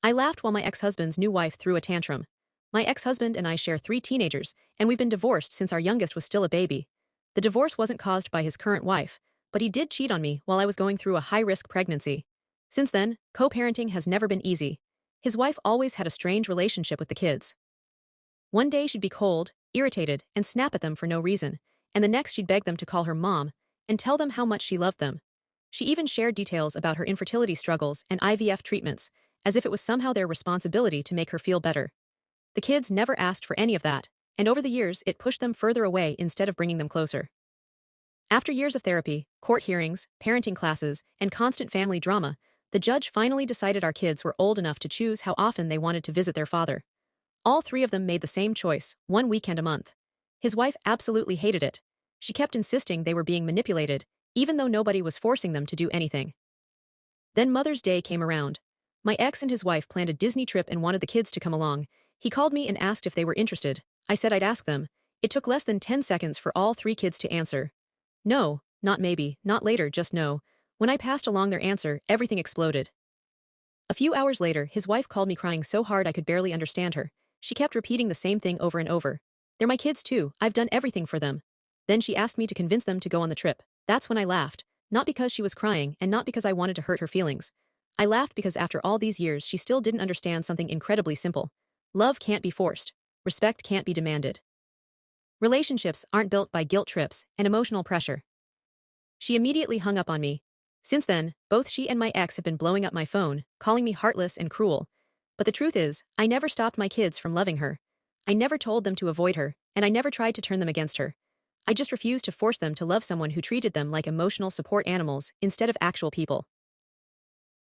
I laughed while my ex-husband's new wife threw a tantrum. My ex-husband and I share 3 teenagers, and we've been divorced since our youngest was still a baby. The divorce wasn't caused by his current wife, but he did cheat on me while I was going through a high-risk pregnancy. Since then, co-parenting has never been easy. His wife always had a strange relationship with the kids. One day she'd be cold, irritated, and snap at them for no reason, and the next she'd beg them to call her mom and tell them how much she loved them. She even shared details about her infertility struggles and IVF treatments, as if it was somehow their responsibility to make her feel better. The kids never asked for any of that, and over the years it pushed them further away instead of bringing them closer. After years of therapy, court hearings, parenting classes, and constant family drama, the judge finally decided our kids were old enough to choose how often they wanted to visit their father. All 3 of them made the same choice, 1 weekend a month. His wife absolutely hated it. She kept insisting they were being manipulated, even though nobody was forcing them to do anything. Then Mother's Day came around. My ex and his wife planned a Disney trip and wanted the kids to come along. He called me and asked if they were interested. I said I'd ask them. It took less than 10 seconds for all 3 kids to answer. No, not maybe, not later, just no. When I passed along their answer, everything exploded. A few hours later, his wife called me crying so hard I could barely understand her. She kept repeating the same thing over and over. They're my kids too, I've done everything for them. Then she asked me to convince them to go on the trip. That's when I laughed, not because she was crying and not because I wanted to hurt her feelings. I laughed because after all these years she still didn't understand something incredibly simple. Love can't be forced. Respect can't be demanded. Relationships aren't built by guilt trips and emotional pressure. She immediately hung up on me. Since then, both she and my ex have been blowing up my phone, calling me heartless and cruel. But the truth is, I never stopped my kids from loving her. I never told them to avoid her, and I never tried to turn them against her. I just refused to force them to love someone who treated them like emotional support animals instead of actual people.